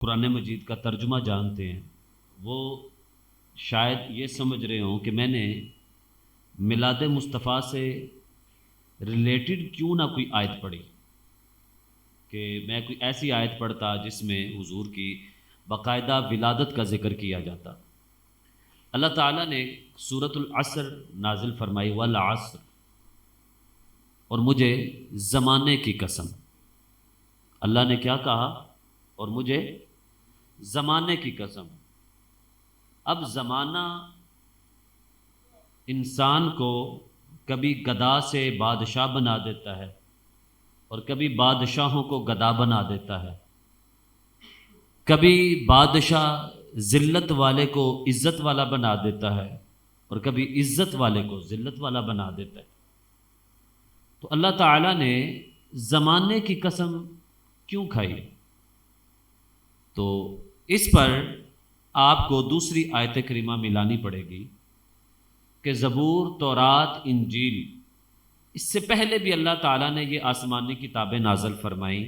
قرآن مجید کا ترجمہ جانتے ہیں وہ شاید یہ سمجھ رہے ہوں کہ میں نے میلاد مصطفیٰ سے ریلیٹڈ کیوں نہ کوئی آیت پڑھی، کہ میں کوئی ایسی آیت پڑھتا جس میں حضور کی باقاعدہ ولادت کا ذکر کیا جاتا۔ اللہ تعالیٰ نے سورۃ العصر نازل فرمائی، والعصر، اور مجھے زمانے کی قسم۔ اللہ نے کیا کہا؟ اور مجھے زمانے کی قسم۔ اب زمانہ انسان کو کبھی گدا سے بادشاہ بنا دیتا ہے اور کبھی بادشاہوں کو گدا بنا دیتا ہے، کبھی بادشاہ ذلت والے کو عزت والا بنا دیتا ہے اور کبھی عزت والے کو ذلت والا بنا دیتا ہے۔ تو اللہ تعالیٰ نے زمانے کی قسم کیوں کھائی؟ تو اس پر آپ کو دوسری آیت کریمہ ملانی پڑے گی کہ زبور، تورات، انجیل، اس سے پہلے بھی اللہ تعالیٰ نے یہ آسمانی کتابیں نازل فرمائیں،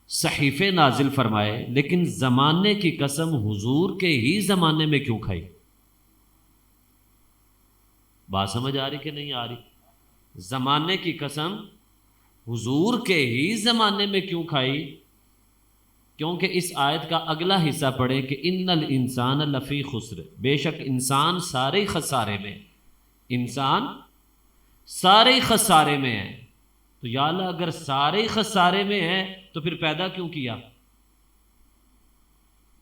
صحیفے نازل فرمائے، لیکن زمانے کی قسم حضور کے ہی زمانے میں کیوں کھائی؟ بات سمجھ آ رہی کہ نہیں آ رہی؟ زمانے کی قسم حضور کے ہی زمانے میں کیوں کھائی؟ کیونکہ اس آیت کا اگلا حصہ پڑھیں کہ ان الانسان لفی خسر، بے شک انسان سارے خسارے میں، انسان سارے خسارے میں ہے۔ تو یا اللہ، اگر سارے خسارے میں ہیں تو پھر پیدا کیوں کیا؟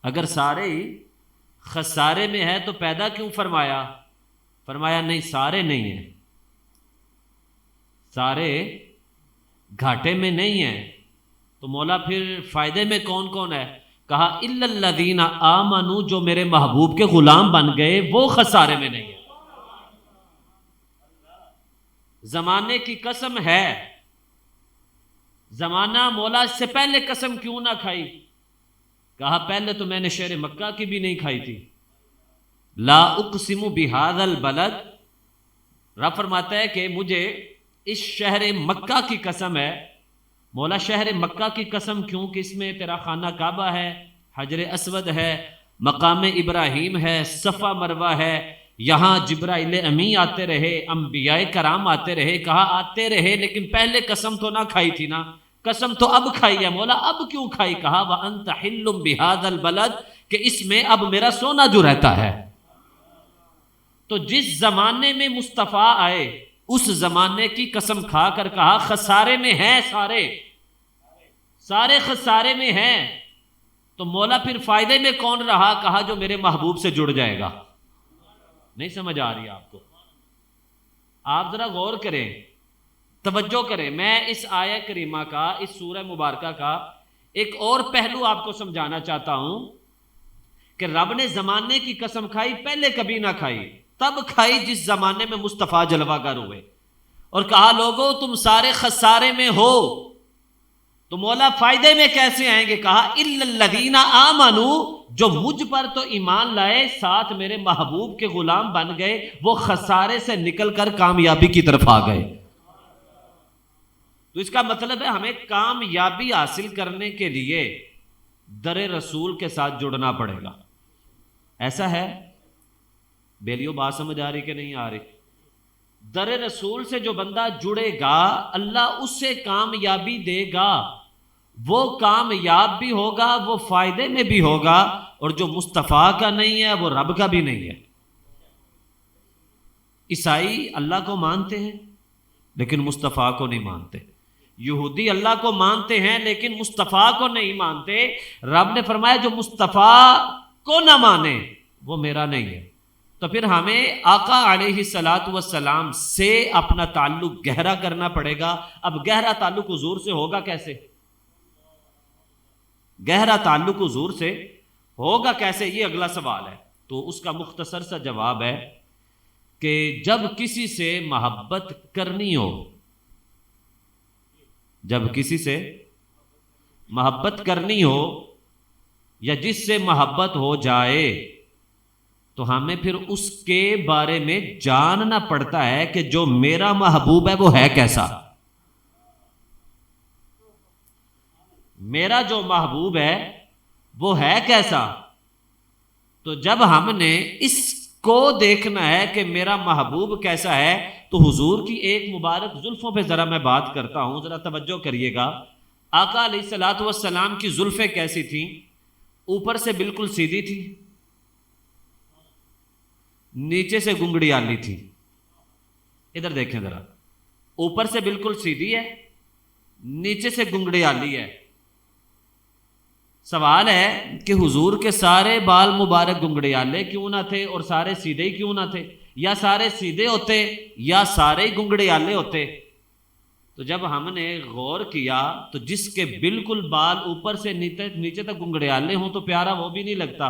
اگر سارے خسارے میں ہے تو پیدا کیوں فرمایا؟ فرمایا نہیں، سارے نہیں ہیں، سارے گھاٹے میں نہیں ہیں۔ تو مولا پھر فائدے میں کون کون ہے؟ کہا الا الذین آمنوا، جو میرے محبوب کے غلام بن گئے وہ خسارے میں نہیں ہے۔ زمانے کی قسم ہے، زمانہ مولا اس سے پہلے قسم کیوں نہ کھائی؟ کہا پہلے تو میں نے شہر مکہ کی بھی نہیں کھائی تھی۔ لا اقسم بہذا البلد، رب فرماتا ہے کہ مجھے اس شہر مکہ کی قسم ہے۔ مولا شہر مکہ کی قسم کیوں؟ کہ اس میں تیرا خانہ کعبہ ہے، حجر اسود ہے، مقام ابراہیم ہے، صفا مروہ ہے، یہاں جبرائیل امی آتے رہے، انبیاء کرام آتے رہے۔ کہا آتے رہے لیکن پہلے قسم تو نہ کھائی تھی نا، قسم تو اب کھائی ہے۔ مولا اب کیوں کھائی؟ کہا وَأَنْتَ حِلٌّ بِهَذَا الْبَلَدِ، کہ اس میں اب میرا سونا جو رہتا ہے۔ تو جس زمانے میں مصطفیٰ آئے اس زمانے کی قسم کھا کر کہا خسارے میں ہیں، سارے خسارے میں ہیں۔ تو مولا پھر فائدے میں کون رہا؟ کہا جو میرے محبوب سے جڑ جائے گا۔ نہیں سمجھ آ رہی آپ کو؟ آپ ذرا غور کریں، توجہ کریں۔ میں اس آیت کریمہ کا، اس سورہ مبارکہ کا ایک اور پہلو آپ کو سمجھانا چاہتا ہوں کہ رب نے زمانے کی قسم کھائی، پہلے کبھی نہ کھائی، تب کھائی جس زمانے میں مصطفیٰ جلوہ گر ہوئے، اور کہا لوگوں تم سارے خسارے میں ہو۔ تو مولا فائدے میں کیسے آئیں گے؟ کہا الا الذین آمنوا، جو مجھ پر تو ایمان لائے، ساتھ میرے محبوب کے غلام بن گئے، وہ خسارے سے نکل کر کامیابی کی طرف آ گئے۔ تو اس کا مطلب ہے ہمیں کامیابی حاصل کرنے کے لیے در رسول کے ساتھ جڑنا پڑے گا۔ ایسا ہے بیلیو؟ بات سمجھ آ رہی کہ نہیں آ رہی؟ در رسول سے جو بندہ جڑے گا اللہ اس سے کامیابی دے گا، وہ کامیاب بھی ہوگا، وہ فائدے میں بھی ہوگا، اور جو مصطفیٰ کا نہیں ہے وہ رب کا بھی نہیں ہے۔ عیسائی اللہ کو مانتے ہیں لیکن مصطفیٰ کو نہیں مانتے، یہودی اللہ کو مانتے ہیں لیکن مصطفیٰ کو نہیں مانتے۔ رب نے فرمایا جو مصطفیٰ کو نہ مانے وہ میرا نہیں ہے۔ تو پھر ہمیں آقا علیہ الصلاۃ والسلام سے اپنا تعلق گہرا کرنا پڑے گا۔ اب گہرا تعلق حضور سے ہوگا کیسے؟ گہرا تعلق حضور سے ہوگا کیسے؟ یہ اگلا سوال ہے۔ تو اس کا مختصر سا جواب ہے کہ جب کسی سے محبت کرنی ہو، جب کسی سے محبت کرنی ہو یا جس سے محبت ہو جائے تو ہمیں پھر اس کے بارے میں جاننا پڑتا ہے کہ جو میرا محبوب ہے وہ ہے کیسا۔ میرا جو محبوب ہے وہ ہے کیسا؟ تو جب ہم نے اس کو دیکھنا ہے کہ میرا محبوب کیسا ہے، تو حضور کی ایک مبارک زلفوں پہ ذرا میں بات کرتا ہوں، ذرا توجہ کریے گا۔ آقا علیہ الصلوۃ والسلام کی زلفیں کیسی تھیں؟ اوپر سے بالکل سیدھی تھی، نیچے سے گنگڑیالی تھی۔ ادھر دیکھیں ذرا، اوپر سے بالکل سیدھی ہے، نیچے سے گنگڑیالی ہے۔ سوال ہے کہ حضور کے سارے بال مبارک گنگڑیالے کیوں نہ تھے اور سارے سیدھے ہی کیوں نہ تھے؟ یا سارے سیدھے ہوتے یا سارے ہی گنگڑیالے ہوتے؟ تو جب ہم نے غور کیا تو جس کے بالکل بال اوپر سے نیچے تک گنگڑیالے ہوں تو پیارا وہ بھی نہیں لگتا،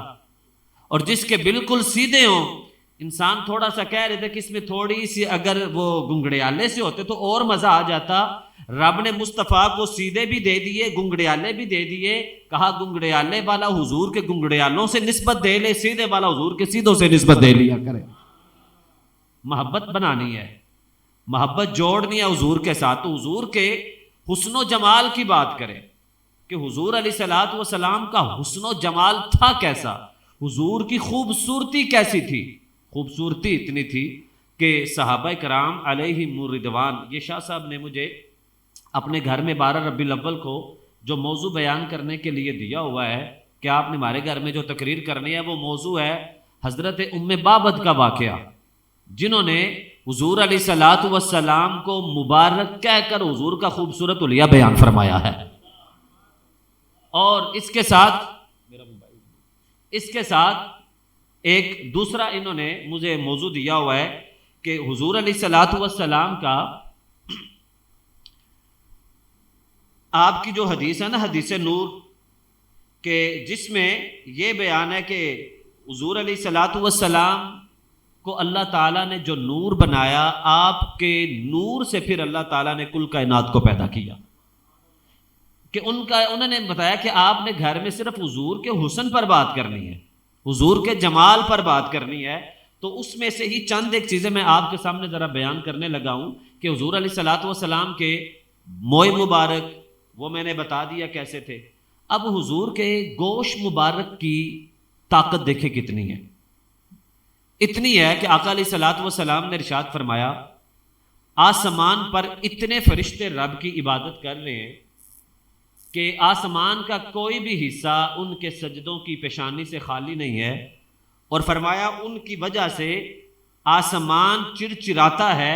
اور جس کے بالکل سیدھے ہوں، انسان تھوڑا سا کہہ رہے تھے کہ اس میں تھوڑی سی اگر وہ گنگڑیالے سے ہوتے تو اور مزہ آ جاتا۔ رب نے مصطفیٰ کو سیدھے بھی دے دیے، گنگڑیالے بھی دے دیے، کہا گنگڑیالے والا حضور کے گنگڑیالوں سے نسبت دے لے، سیدھے والا حضور کے سیدھوں سے نسبت دے لیا کرے۔ محبت بنانی ہے، محبت جوڑنی ہے حضور کے ساتھ، تو حضور کے حسن و جمال کی بات کریں کہ حضور علیہ الصلوۃ والسلام کا حسن و جمال تھا کیسا، حضور کی خوبصورتی کیسی تھی۔ خوبصورتی اتنی تھی کہ صحابہ کرام علیہم الرضوان، یہ شاہ صاحب نے مجھے اپنے گھر میں 12 ربیع الاول کو جو موضوع بیان کرنے کے لیے دیا ہوا ہے کہ آپ نے ہمارے گھر میں جو تقریر کرنی ہے، وہ موضوع ہے حضرت ام بابت کا واقعہ، جنہوں نے حضور علیہ الصلوۃ والسلام کو مبارک کہہ کر حضور کا خوبصورت حلیہ بیان فرمایا ہے۔ اور اس کے ساتھ ایک دوسرا انہوں نے مجھے موضوع دیا ہوا ہے کہ حضور علیہ الصلوۃ والسلام کا، آپ کی جو حدیث ہے نا، حدیث نور، کہ جس میں یہ بیان ہے کہ حضور علیہ الصلوۃ والسلام کو اللہ تعالیٰ نے جو نور بنایا، آپ کے نور سے پھر اللہ تعالیٰ نے کل کائنات کو پیدا کیا، کہ انہوں نے بتایا کہ آپ نے گھر میں صرف حضور کے حسن پر بات کرنی ہے، حضور کے جمال پر بات کرنی ہے۔ تو اس میں سے ہی چند ایک چیزیں میں آپ کے سامنے ذرا بیان کرنے لگا ہوں کہ حضور علیہ الصلوۃ والسلام کے موئے مبارک وہ میں نے بتا دیا کیسے تھے۔ اب حضور کے گوشت مبارک کی طاقت دیکھیں کتنی ہے، اتنی ہے کہ آقا علیہ الصلوۃ والسلام نے ارشاد فرمایا، آسمان پر اتنے فرشتے رب کی عبادت کر رہے ہیں کہ آسمان کا کوئی بھی حصہ ان کے سجدوں کی پیشانی سے خالی نہیں ہے، اور فرمایا ان کی وجہ سے آسمان چرچراتا ہے،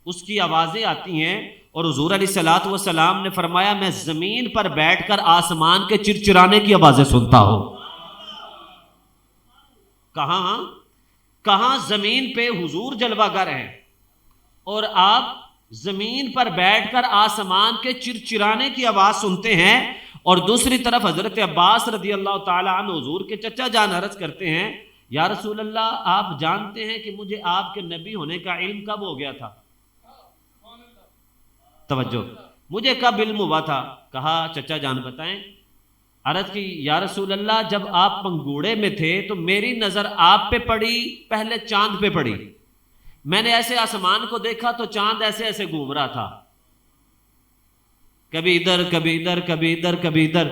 اس کی آوازیں آتی ہیں، اور حضور علیہ الصلوۃ والسلام نے فرمایا میں زمین پر بیٹھ کر آسمان کے چرچرانے کی آوازیں سنتا ہوں۔ کہاں زمین پہ حضور جلوہ گر ہیں اور آپ زمین پر بیٹھ کر آسمان کے چرچرانے کی آواز سنتے ہیں، اور دوسری طرف حضرت عباس رضی اللہ تعالی عنہ حضور کے چچا جان عرض کرتے ہیں، یا رسول اللہ آپ جانتے ہیں کہ مجھے آپ کے نبی ہونے کا علم کب ہو گیا تھا؟ توجہ، مجھے کب علم ہوا تھا؟ کہا چچا جان بتائیں۔ عرض کی یا رسول اللہ جب آپ پنگوڑے میں تھے تو میری نظر آپ پہ پڑی، پہلے چاند پہ پڑی، میں نے ایسے آسمان کو دیکھا تو چاند ایسے ایسے گھوم رہا تھا، کبھی ادھر کبھی ادھر کبھی ادھر کبھی ادھر۔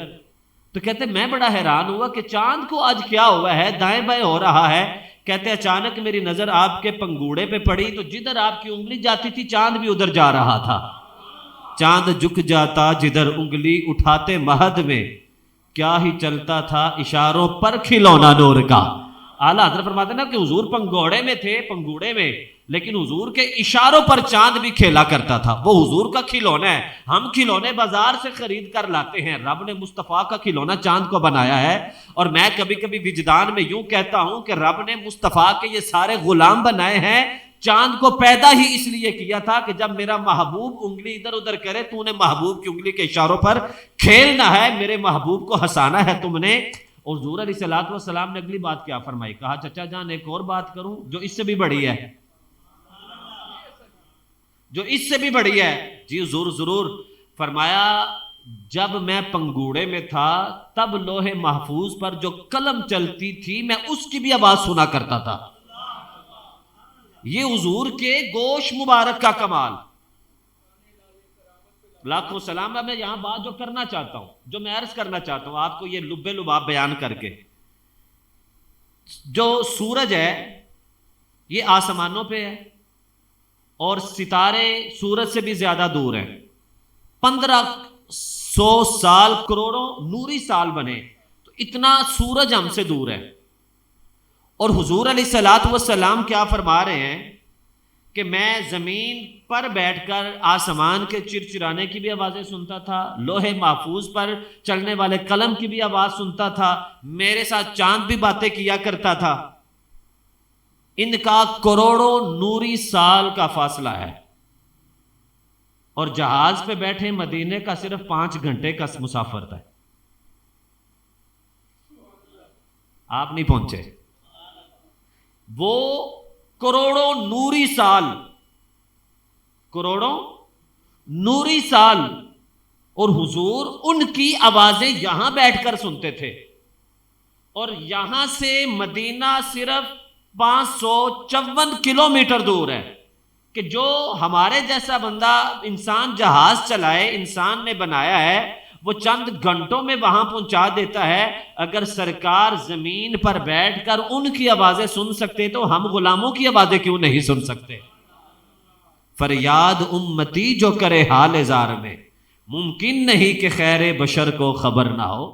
تو کہتے میں بڑا حیران ہوا کہ چاند کو آج کیا ہوا ہے، دائیں بائیں ہو رہا ہے۔ کہتے اچانک میری نظر آپ کے پنگوڑے پہ پڑی تو جدھر آپ کی انگلی جاتی تھی چاند بھی ادھر جا رہا تھا۔ چاند جھک جاتا جدھر انگلی اٹھاتے مہد میں، کیا ہی چلتا تھا اشاروں پر کھلونا نور کا۔ اعلیٰ حضرت فرماتے ہیں نا کہ حضور پنگوڑے میں تھے، پنگوڑے میں، لیکن حضور کے اشاروں پر چاند بھی کھیلا کرتا تھا، وہ حضور کا کھلونا ہے۔ ہم کھلونے بازار سے خرید کر لاتے ہیں، رب نے مصطفیٰ کا کھلونا چاند کو بنایا ہے۔ اور میں کبھی کبھی وجدان میں یوں کہتا ہوں کہ رب نے مصطفیٰ کے یہ سارے غلام بنائے ہیں، چاند کو پیدا ہی اس لیے کیا تھا کہ جب میرا محبوب انگلی ادھر ادھر کرے تو نے محبوب کی انگلی کے اشاروں پر کھیلنا ہے، میرے محبوب کو ہنسانا ہے تم نے۔ اور حضور علیہ الصلوۃ والسلام نے اگلی بات کیا فرمائی؟ کہا چچا جان ایک اور بات کروں جو اس سے بھی بڑی ہے، جو اس سے بھی بڑی ہے۔ جی حضور ضرور۔ فرمایا جب میں پنگوڑے میں تھا تب لوح محفوظ پر جو قلم چلتی تھی میں اس کی بھی آواز سنا کرتا تھا۔ یہ حضور کے گوشت مبارک کا کمال، لاکھوں سلام ہے. میں یہاں بات جو کرنا چاہتا ہوں، جو میں عرض کرنا چاہتا ہوں آپ کو یہ لب لباب بیان کر کے، جو سورج ہے یہ آسمانوں پہ ہے اور ستارے سورج سے بھی زیادہ دور ہیں. 1500 سال کروڑوں نوری سال بنے تو اتنا سورج ہم سے دور ہے. اور حضور علیہ الصلوۃ والسلام کیا فرما رہے ہیں کہ میں زمین پر بیٹھ کر آسمان کے چرچرانے کی بھی آوازیں سنتا تھا، لوح محفوظ پر چلنے والے قلم کی بھی آواز سنتا تھا، میرے ساتھ چاند بھی باتیں کیا کرتا تھا. ان کا کروڑوں نوری سال کا فاصلہ ہے، اور جہاز پہ بیٹھے مدینے کا صرف 5 گھنٹے کا مسافر تھا. آپ نہیں پہنچے. وہ کروڑوں نوری سال، کروڑوں نوری سال، اور حضور ان کی آوازیں یہاں بیٹھ کر سنتے تھے. اور یہاں سے مدینہ صرف 554 کلومیٹر دور ہے، کہ جو ہمارے جیسا بندہ انسان جہاز چلائے، انسان نے بنایا ہے، وہ چند گھنٹوں میں وہاں پہنچا دیتا ہے. اگر سرکار زمین پر بیٹھ کر ان کی آوازیں سن سکتے تو ہم غلاموں کی آوازیں کیوں نہیں سن سکتے؟ فریاد امتی جو کرے حال زار میں، ممکن نہیں کہ خیر بشر کو خبر نہ ہو.